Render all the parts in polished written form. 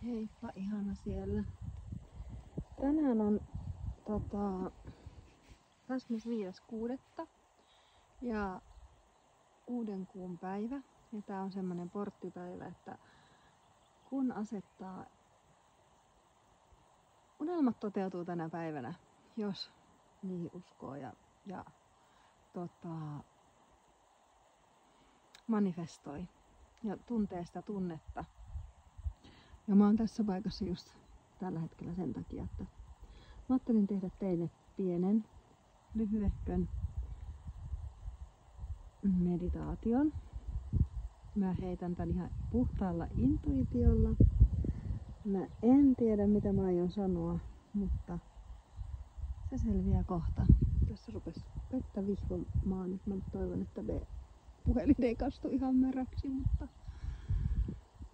Heippa ihana siellä. Tänään on 25.6. ja uuden kuun päivä. Ja tää on semmonen porttipäivä, että kun asettaa unelmat toteutuu tänä päivänä, jos niihin uskoo ja manifestoi ja tuntee sitä tunnetta. Ja mä oon tässä paikassa just tällä hetkellä sen takia, että mä ajattelin tehdä teille pienen, lyhyehkön meditaation. Mä heitän tän ihan puhtaalla intuitiolla. Mä en tiedä mitä mä aion sanoa, mutta se selviää kohta. Tässä rupesi vettä vihvomaan, nyt mä toivon, että puhelin ei kastu ihan märäksi,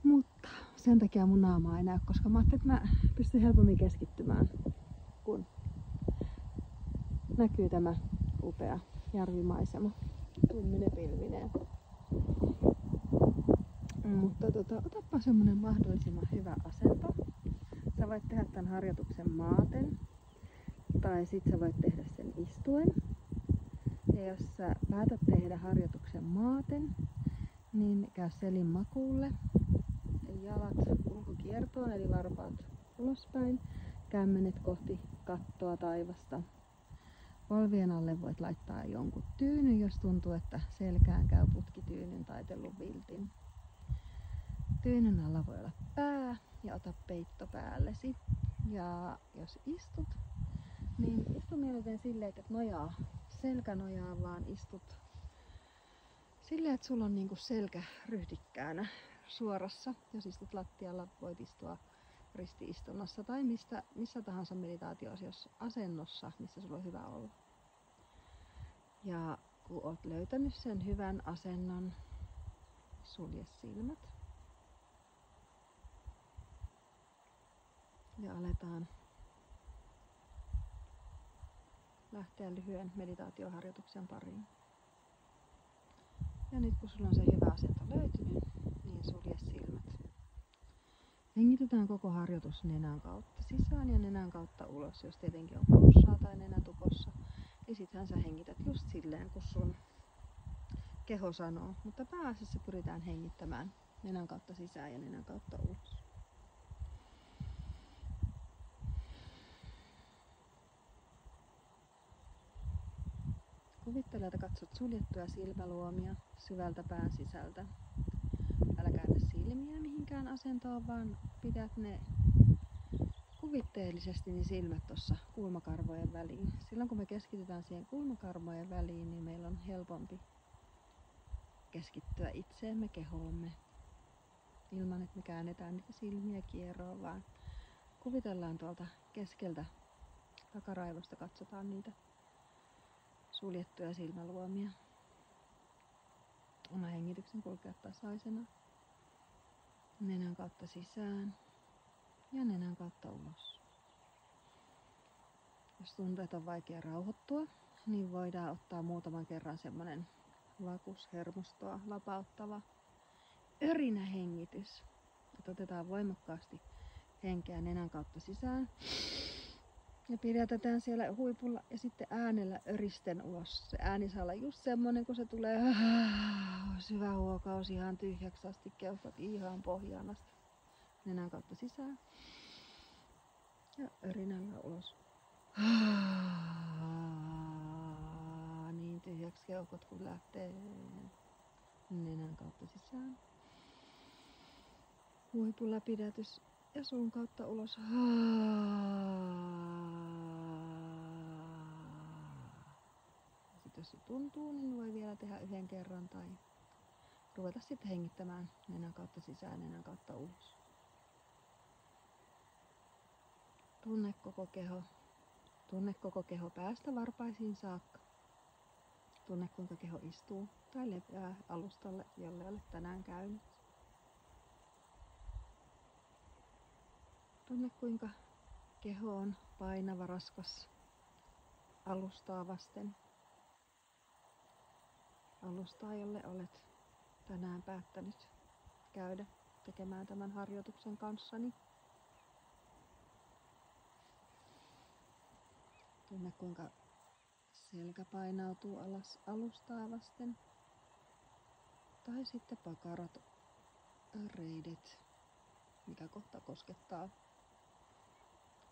mutta sen takia mun naama ei näy, koska mä ajattelin, että mä pystyn helpommin keskittymään, kun näkyy tämä upea järvimaisema tummine pilvineen. Mutta otappa semmonen mahdollisimman hyvä asento. Sä voit tehdä tämän harjoituksen maaten, tai sit sä voit tehdä sen istuen. Ja jos sä päätät tehdä harjoituksen maaten, niin käy selin makuulle. Jalat ulkokiertoon, eli varpaat ulospäin. Kämmenet kohti kattoa taivasta. Polvien alle voit laittaa jonkun tyynyn, jos tuntuu, että selkään käy putkityynyn tai telluviltin. Tyynyn alla voi olla pää ja ota peitto päällesi. Ja jos istut, niin istu mieluiten silleen, että selkä nojaa, vaan istut silleen, että sulla on niinku selkä ryhdikkäänä suorassa. Jos istut lattialla, voit istua ristiistunnossa tai missä tahansa meditaatioasennossa, missä sulla on hyvä olla. Ja kun oot löytänyt sen hyvän asennon, sulje silmät. Ja aletaan lähteä lyhyen meditaatioharjoituksen pariin. Ja nyt kun sulla on se hyvä asento löytynyt, niin sulje silmät. Hengitetään koko harjoitus nenän kautta sisään ja nenän kautta ulos, jos tietenkin on flunssaa tai nenätukossa. Niin sittenhän sä hengität just silleen, kun sun keho sanoo. Mutta pääasiassa pyritään hengittämään nenän kautta sisään ja nenän kautta ulos. Kuvittele, että katsot suljettuja silmäluomia syvältä pään sisältä. Älä käännä silmiä mihinkään asentoon, vaan pidät ne kuvitteellisesti ne silmät tuossa kulmakarvojen väliin. Silloin kun me keskitytään siihen kulmakarvojen väliin, niin meillä on helpompi keskittyä itseemme, kehoomme, ilman että me käännetään niitä silmiä kieroon, vaan kuvitellaan tuolta keskeltä takaraivosta, katsotaan niitä suljettuja silmäluomia. Anna hengityksen kulkea tasaisena. Nenän kautta sisään ja nenän kautta ulos. Jos tuntuu, että on vaikea rauhoittua, niin voidaan ottaa muutaman kerran semmonen vakushermostoa vapauttava örinähengitys. Otetaan voimakkaasti henkeä nenän kautta sisään. Ja pidätetään siellä huipulla ja sitten äänellä öristen ulos. Se ääni saa olla just semmonen, kun se tulee syvä huokaus ihan tyhjäksi asti, keuhkot ihan pohjaan asti. Nenän kautta sisään. Ja örinällä ulos. Niin tyhjäksi keuhkot kun lähtee. Nenän kautta sisään. Huipulla pidätys ja suun kautta ulos. Sitten jos se tuntuu, niin voi vielä tehdä yhden kerran tai ruveta sitten hengittämään nenän kautta sisään, nenän kautta ulos. Tunne koko keho. Tunne koko keho päästä varpaisiin saakka. Tunne kuinka keho istuu tai lepää alustalle, jolle olet tänään käynyt. Tunne kuinka keho on painava, raskas alustaa vasten. Alustaa, jolle olet tänään päättänyt käydä tekemään tämän harjoituksen kanssani. Tunne kuinka selkä painautuu alas alustaa vasten. Tai sitten pakarat, reidet, mikä kohta koskettaa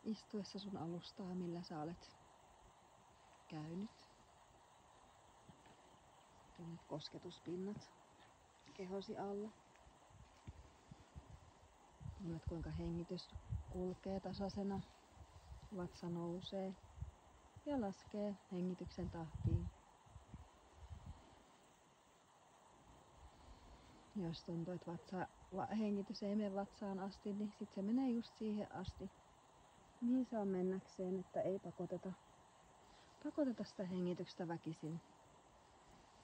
istuessa sun alustaa, millä sä olet käynyt. Tunnet kosketuspinnat kehosi alla. Tunnet kuinka hengitys kulkee tasaisena. Vatsa nousee ja laskee hengityksen tahtiin. Jos tuntuu, että hengitys ei mene vatsaan asti, niin sit se menee just siihen asti, mihin se on mennäkseen, että ei pakoteta sitä hengityksestä väkisin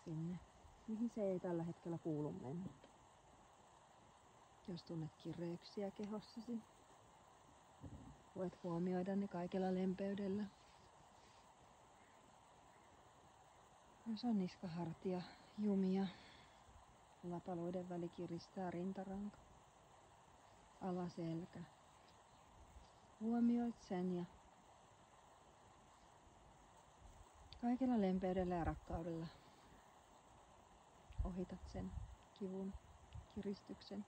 sinne, mihin se ei tällä hetkellä kuulu mennä. Jos tunnet kireyksiä kehossasi, voit huomioida ne kaikella lempeydellä. Jos on niskahartia jumia, lapaluiden väli kiristää rintaranka, alaselkä. Huomioit sen ja kaikella lempeydellä ja rakkaudella ohitat sen kivun, kiristyksen.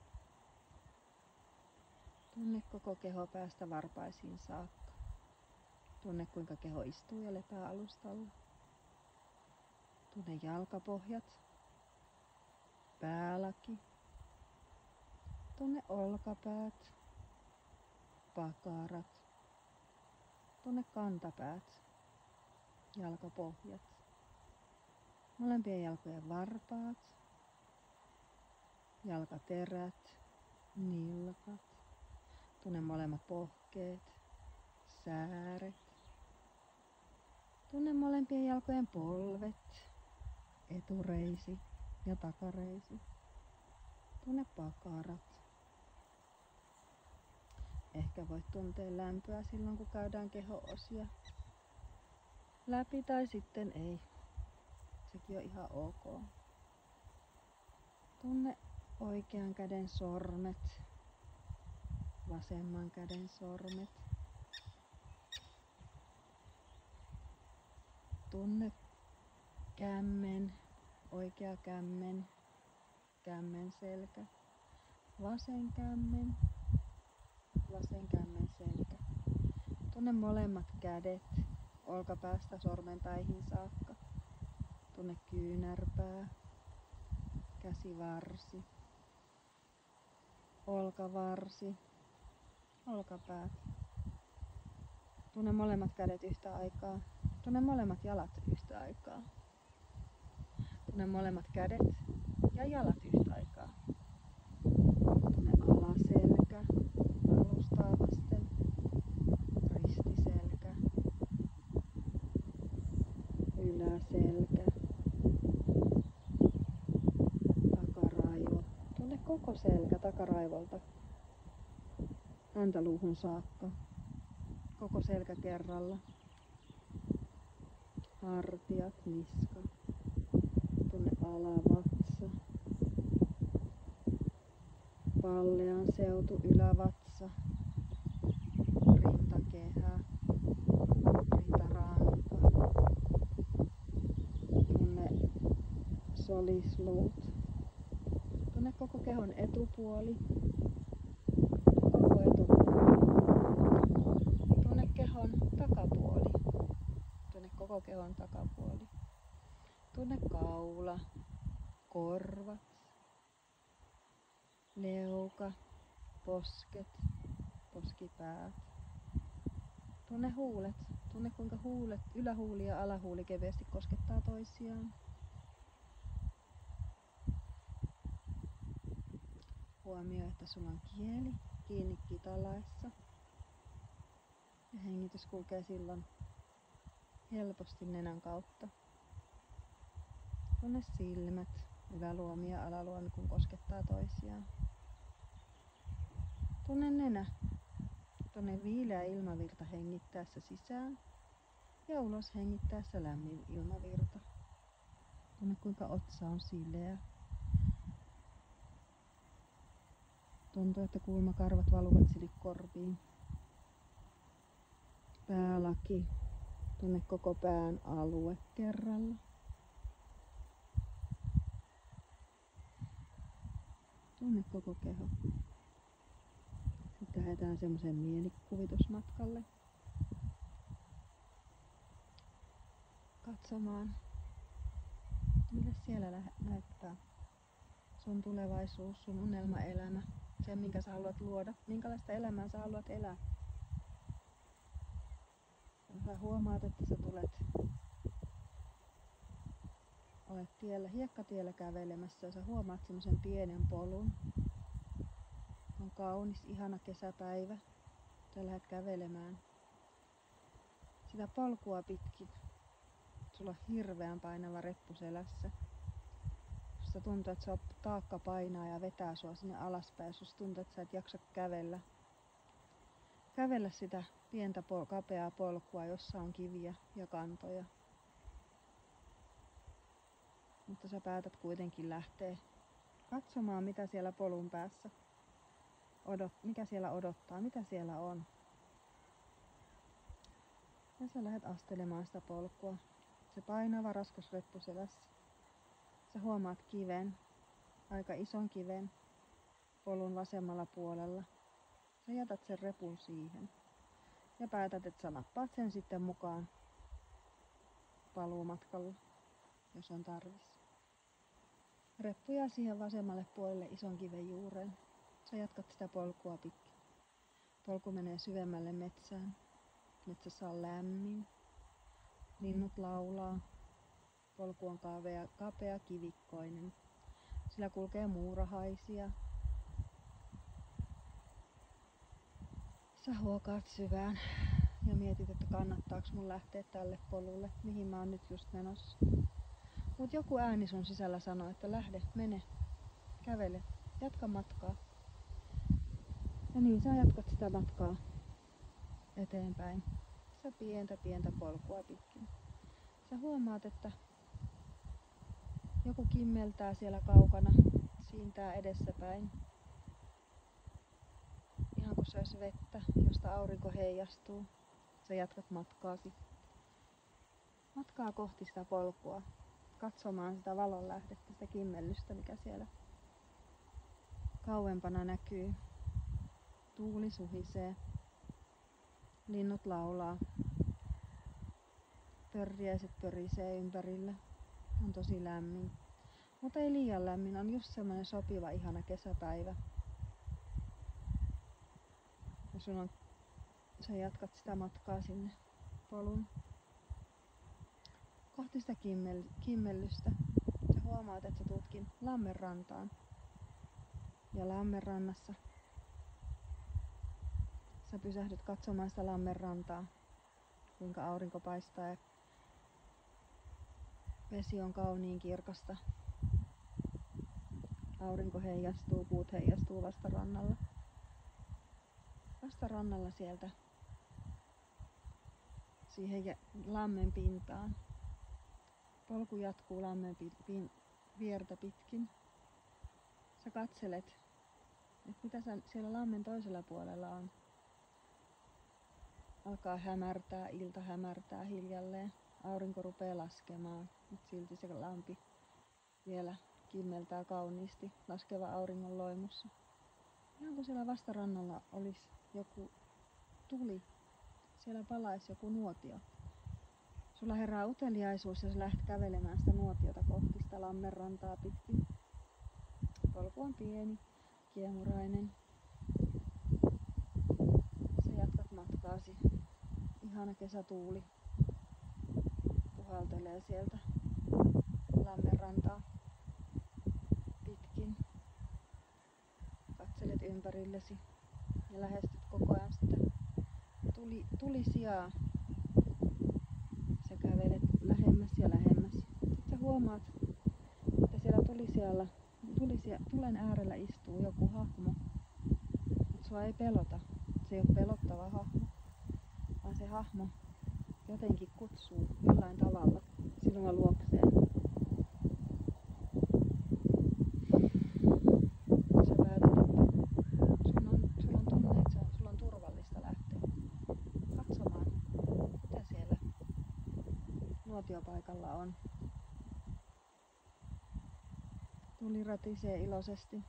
Tunne koko keho päästä varpaisiin saakka. Tunne kuinka keho istuu ja lepää alustalla. Tunne jalkapohjat, päälaki. Tunne olkapäät, pakarat. Tunne kantapäät, jalkapohjat. Molempien jalkojen varpaat, jalkaterät, nilkat. Tunne molemmat pohkeet, sääret. Tunne molempien jalkojen polvet, etureisi ja takareisi. Tunne pakarat. Ehkä voit tuntea lämpöä silloin, kun käydään keho-osia läpi tai sitten ei. Sekin on ihan ok. Tunne oikean käden sormet, vasemman käden sormet. Tunne kämmen, oikea kämmen, kämmen selkä, vasen kämmen selkä. Tunne molemmat kädet olkapäästä sormenpäihin saakka. Tunne kyynärpää, käsivarsi, olkavarsi, olkapäät. Tunne molemmat kädet yhtä aikaa. Tunne molemmat jalat yhtä aikaa. Tunne molemmat kädet ja jalat yhtä aikaa. Tunne alaselkä, alustaa vasten, ristiselkä, yläselkä, takaraivo. Tunne koko selkä takaraivolta häntäluuhun saakka. Koko selkä kerralla. Hartiat, niska. Tunne alavatsa. Pallean seutu, ylävatsa. Rintakehä. Rintaranka. Tunne solisluut. Tunne koko kehon etupuoli. Koko etupuoli. Tunne kehon takapuoli. Tunne koko kehon takapuoli. Tunne kaula, korvat, leuka, posket, poskipäät. Tunne huulet. Tunne kuinka huulet, ylähuuli ja alahuuli keveästi koskettaa toisiaan. Huomioi, että sulla on kieli kiinni kitalaessa. Ja hengitys kulkee silloin helposti nenän kautta. Tunne silmät, yläluomi ja alaluomi, kun koskettaa toisiaan. Tunne nenä. Tunne viileä ilmavirta hengittäessä sisään ja ulos hengittäessä lämmin ilmavirta. Tunne kuinka otsa on sileä. Tuntuu, että kulmakarvat valuvat sinne korviin. Päälaki, Tunne koko pään alue kerralla. Tunne koko keho. Sitten lähdetään semmoiseen mielikuvitusmatkalle. Katsomaan, mille siellä näyttää sun tulevaisuus, sun unelmaelämä, se minkä sä haluat luoda, minkälaista elämää sä haluat elää. Sä huomaat, että sä olet hiekkatiellä kävelemässä ja sä huomaat semmoisen pienen polun. On kaunis, ihana kesäpäivä. Sä lähdet kävelemään sitä polkua pitkin. Sulla on hirveän painava reppu selässä. Susta tuntuu, että se taakka painaa ja vetää sua sinne alaspäin. Susta tuntuu, että sä et jaksa kävellä sitä pientä kapeaa polkua, jossa on kiviä ja kantoja. Mutta sä päätät kuitenkin lähteä katsomaan, mitä siellä polun päässä mikä siellä odottaa, mitä siellä on. Ja sä lähdet astelemaan sitä polkua. Se painava raskas reppu selässä. Sä huomaat kiven, aika ison kiven, polun vasemmalla puolella. Sä jätät sen repun siihen. Ja päätät, että sä nappaat sen sitten mukaan paluumatkalla, jos on tarvis. Reppu jää siihen vasemmalle puolelle ison kiven juureen. Sä jatkat sitä polkua pitkin. Polku menee syvemmälle metsään. Metsässä on lämmin. Linnut laulaa. Polku on kapea kivikkoinen. Sillä kulkee muurahaisia. Sä huokaat syvään ja mietit, että kannattaako mun lähteä tälle polulle, mihin mä oon nyt just menossa. Mut joku ääni sun sisällä sanoo, että lähde, mene, kävele, jatka matkaa. Ja niin sä jatkat sitä matkaa eteenpäin. Sä pientä polkua pitkin. Sä huomaat, että joku kimmeltää siellä kaukana, siintää edessäpäin. Ihan kun se olisi vettä, josta aurinko heijastuu. Sä jatkat matkaasi. Matkaa kohti sitä polkua. Katsomaan sitä valonlähdettä, sitä kimmellystä, mikä siellä kauempana näkyy. Tuuli suhisee. Linnut laulaa. Pörriäiset pörisee ympärillä. On tosi lämmin. Mutta ei liian lämmin. On just semmoinen sopiva, ihana kesäpäivä. Ja sä jatkat sitä matkaa sinne polun kohti sitä kimmellystä. Sä huomaat, että sä tuutkin lammenrantaan. Ja lammenrannassa sä pysähdyt katsomaan sitä lammenrantaa, kuinka aurinko paistaa ja vesi on kauniin kirkasta. Aurinko heijastuu, puut heijastuu vastarannalla. Vastarannalla sieltä siihen lammen pintaan. Polku jatkuu lammen viertä pitkin. Sä katselet, että mitä siellä lammen toisella puolella on. Alkaa hämärtää, ilta hämärtää hiljalleen. Aurinko rupeaa laskemaan, mutta silti se lampi vielä kimmeltää kauniisti laskeva auringon loimussa. Ihan kun siellä vastarannalla olisi joku tuli, siellä palaisi joku nuotio. Sulla herää uteliaisuus ja sä lähdet kävelemään sitä nuotiota kohti sitä lammenrantaa pitkin. Polku on pieni, kiemurainen. Sä jatkat matkaasi. Ihana kesätuuli puhaltelee sieltä lammenrantaa pitkin. Katselet ympärillesi ja lähestyt koko ajan sitä tulisijaa. Sä kävelet lähemmäs ja lähemmäs. Sitten sä huomaat, että siellä tulen äärellä istuu joku hahmo. Mut sua ei pelota. Se ei ole pelottava hahmo, vaan se hahmo jotenkin kutsuu jollain tavalla sinua luokseen. Sä päätät, että sulla on tunne, että sulla on turvallista lähteä katsomaan, mitä siellä nuotiopaikalla on. Tuli ratisee iloisesti.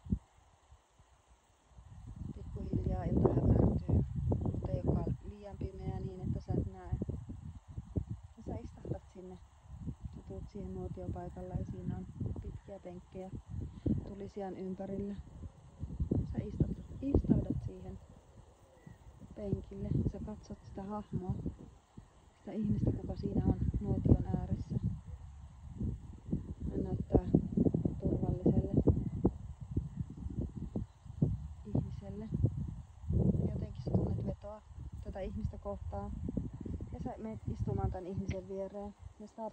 Pikkuhiljaa ilta hämärtyy, mutta ei olekaan liian pimeä niin, että sä et näe. Ja sä istahdat sinne. Sä tulet siihen nuotiopaikalle ja siinä on pitkiä penkkejä tulisian ympärillä. Sä istahdat siihen penkille. Sä katsot sitä hahmoa, sitä ihmistä, kuka siinä on nuotion ääressä. Hän näyttää turvalliselle ihmiselle. Jotenkin sä tunnet vetoa tätä ihmistä kohtaan. Ja sä menet istumaan tämän ihmisen viereen ja sä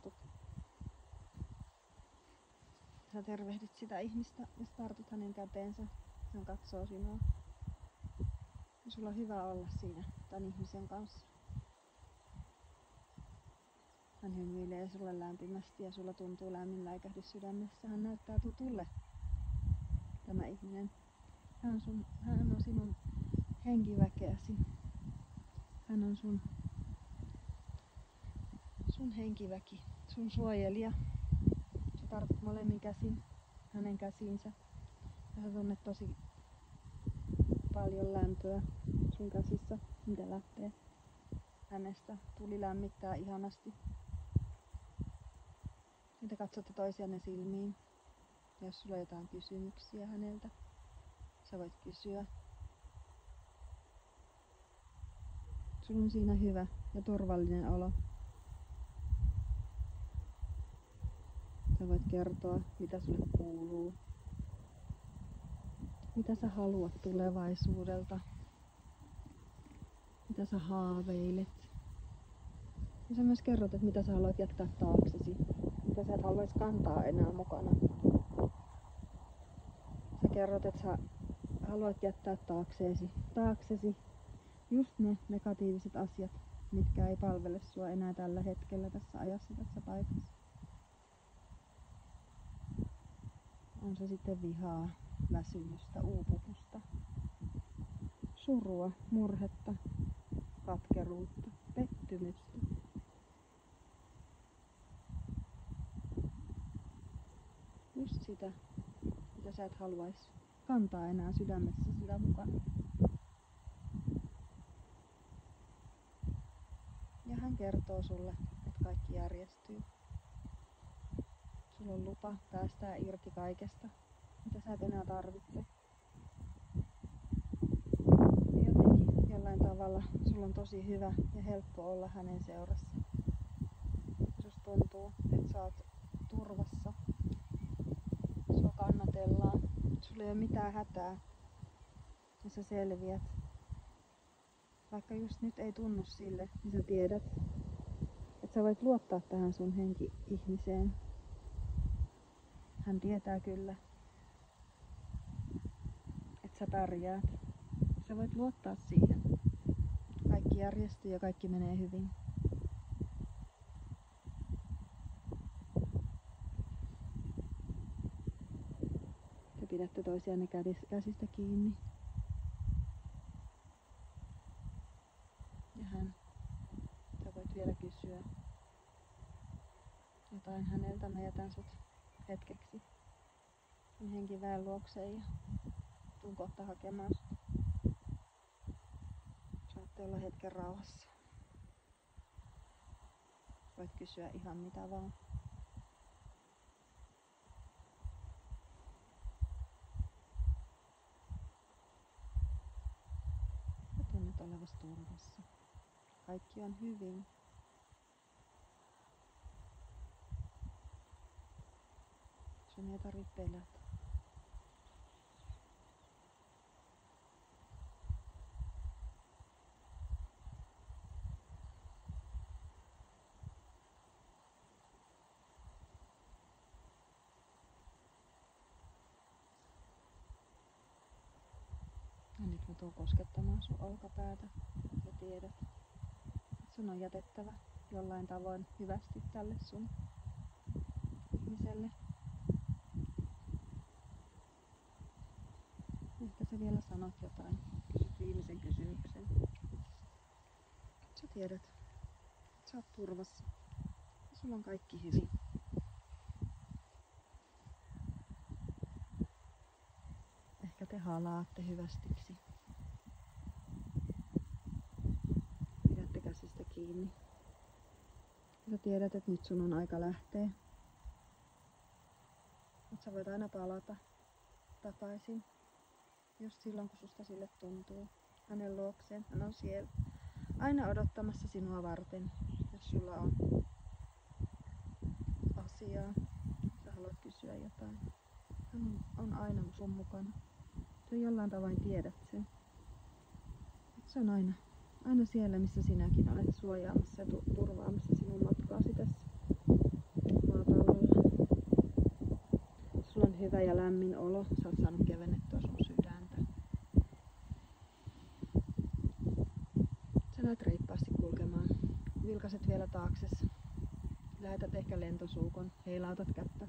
tervehdit sitä ihmistä ja tartut hänen käteensä. Hän katsoo sinua. Ja sulla on hyvä olla siinä tämän ihmisen kanssa. Hän hymyilee sulle lämpimästi ja sulla tuntuu lämmin läikähdys sydämessä. Hän näyttää tutulle, tämä ihminen. Hän on sinun henkiväkeäsi. Hän on sun henkiväki, sun suojelija. Sä tartut molemmin käsin hänen käsiinsä. Ja sä tunnet tosi paljon lämpöä sun käsissä, mitä lähtee hänestä. Tuli lämmittää ihanasti. Ja te katsotte toisianne silmiin. Ja jos sulla on jotain kysymyksiä häneltä, sä voit kysyä. Sulla on siinä hyvä ja turvallinen olo. Sä voit kertoa, mitä sulle kuuluu. Mitä sä haluat tulevaisuudelta. Mitä sä haaveilet. Ja sä myös kerrot, että mitä sä haluat jättää taaksesi. Mitä sä et haluaisi kantaa enää mukana. Sä kerrot, että sä haluat jättää taaksesi just ne negatiiviset asiat, mitkä ei palvele sua enää tällä hetkellä, tässä ajassa, tässä paikassa. On se sitten vihaa, väsymystä, uupumusta, surua, murhetta, katkeruutta, pettymystä. Just sitä, mitä sä et haluaisi kantaa enää sydämessä sitä mukana. Ja hän kertoo sulle, että kaikki järjestyy. Sulla on lupa päästää irti kaikesta, mitä sä et enää tarvitse. Ja jotenkin jollain tavalla sulla on tosi hyvä ja helppo olla hänen seurassa. Susta tuntuu, että sä oot turvassa. Sua kannatellaan. Sulla ei ole mitään hätää. Ja sä selviät. Vaikka just nyt ei tunnu sille, niin sä tiedät, että sä voit luottaa tähän sun henki-ihmiseen. Hän tietää kyllä, että sä pärjäät. Sä voit luottaa siihen. Kaikki järjestyy ja kaikki menee hyvin. Te pidätte toisianne käsistä kiinni. Ja sä voit vielä kysyä jotain häneltä. Mä jätän sut hetkeksi sun henkiväen luokseen ja tuun kohta hakemaan sut. Saatte olla hetken rauhassa. Voit kysyä ihan mitä vaan. Sä tunnet olevasi turvassa. Kaikki on hyvin. Sun ei tarvitse pelätä. Ja nyt mä tuun koskettamaan sun olkapäätä ja tiedät, että sun on jätettävä jollain tavoin hyvästi tälle sun ihmiselle. Ehkä sä vielä sanot jotain, kysyt viimeisen kysymyksen. Sä tiedät, sä oot turvassa. Sulla on kaikki hyvin. Ehkä te halaatte hyvästiksi. Pidätte käsistä kiinni. Sä tiedät, että nyt sun on aika lähteä. Mutta sä voit aina palata takaisin. Just silloin, kun susta sille tuntuu. Hänen luokseen. Hän on siellä. Aina odottamassa sinua varten. Jos sulla on asiaa. Sä haluat kysyä jotain. Hän on aina sun mukana. Sä jollain tavoin tiedät sen. Se on aina siellä, missä sinäkin olet suojaamassa ja turvaamassa sinun matkaasi tässä maapallolla. Sulla on hyvä ja lämmin olo. Sä oot saanut kevennettyä sun sydäntä. Sä lähdet reippaasti kulkemaan. Vilkaset vielä taakses. Lähetät ehkä lentosuukon. Heilautat kättä.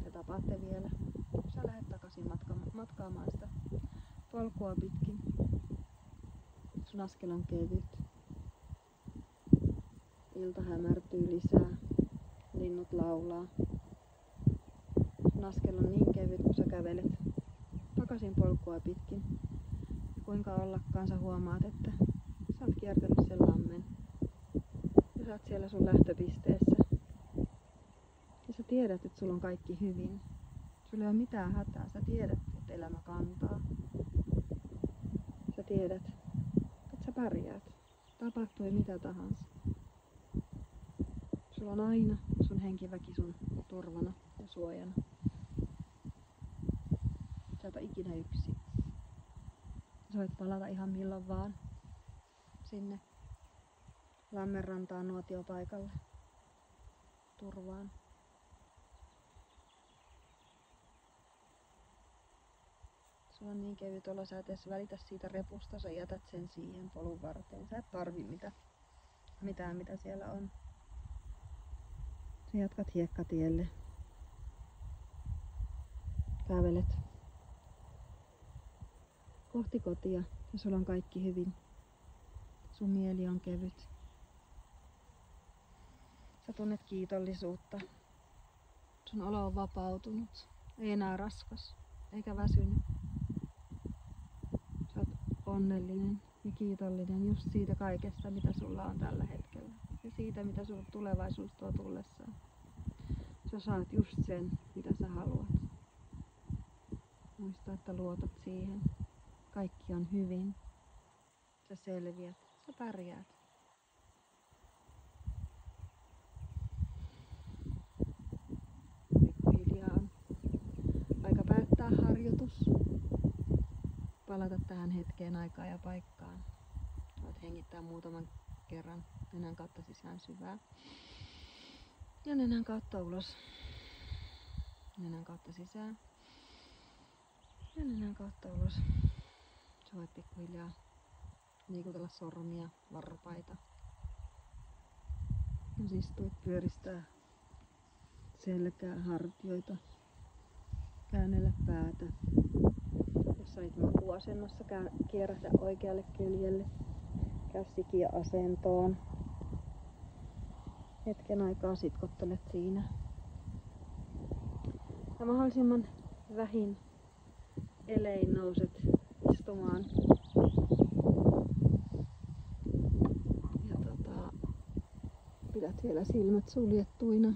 Ja tapaatte vielä. Sä lähdet takaisin matkaamaan sitä polkua pitkin. Sun askel on kevyt. Ilta hämärtyy lisää. Linnut laulaa. Sun askel on niin kevyt, kun sä kävelet takaisin polkua pitkin. Ja kuinka ollakaan sä huomaat, että sä oot kiertänyt sen lammen. Ja sä oot siellä sun lähtöpisteessä. Ja sä tiedät, että sulla on kaikki hyvin. Sulla ei ole mitään hätää. Sä tiedät, että elämä kantaa. Sä tiedät, että sä pärjäät. Tapahtui mitä tahansa. Sulla on aina sun henkiväki sun turvana ja suojana. Sä et ole ikinä yksin. Sä voit palata ihan milloin vaan sinne lammenrantaan nuotiopaikalle turvaan. Sulla on niin kevyt olo, sä et edes välitä siitä repusta, sä jätät sen siihen polun varteen. Sä et tarvi mitään mitä siellä on. Sä jatkat hiekkatielle. Kävelet kohti kotia ja sulla on kaikki hyvin. Sun mieli on kevyt. Sä tunnet kiitollisuutta. Sun olo on vapautunut. Ei enää raskas, eikä väsynyt. Sä oot onnellinen ja kiitollinen just siitä kaikesta, mitä sulla on tällä hetkellä. Ja siitä, mitä sun tulevaisuus tuo tullessaan. Sä saat just sen, mitä sä haluat. Muista, että luotat siihen. Kaikki on hyvin. Sä selviät. Sä pärjäät. Pikkuhiljaa on aika päättää harjoitus. Palata tähän hetkeen, aikaa ja paikkaan. Voit hengittää muutaman kerran nenän kautta sisään syvää. Ja nenän kautta ulos. Nenän kautta sisään. Ja nenän kautta ulos. Sä voit pikkuhiljaa liikutella sormia, varpaita. Jos istuit, pyöristää selkää, hartioita. Käännellä päätä. Jos olit makuasennossa, kierrähdä oikealle kyljelle. Käy sikiö-asentoon. Hetken aikaa sitkottelet siinä. Ja mahdollisimman vähin elein nouset istumaan. Ja pidät vielä silmät suljettuina.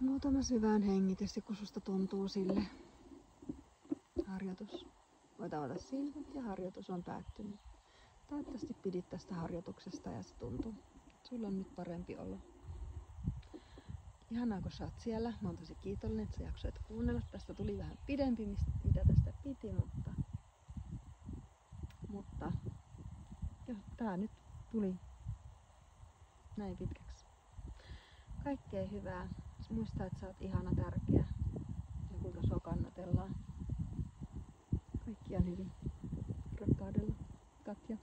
Muutama syvään hengitys, ja kun susta tuntuu sille, harjoitus. Voit avata silmät ja harjoitus on päättynyt. Toivottavasti pidit tästä harjoituksesta ja se tuntuu. Sulla on nyt parempi olo. Ihanaa, kun sä oot siellä. Mä oon tosi kiitollinen, että sä jaksoit kuunnella. Tästä tuli vähän pidempi, mitä tästä piti, mutta tää nyt tuli näin pitkäksi. Kaikkea hyvää. Muista, että sä oot ihana, tärkeä ja kuinka sua kannatellaan. Kaikki on hyvin. Rakkaudella, Katja.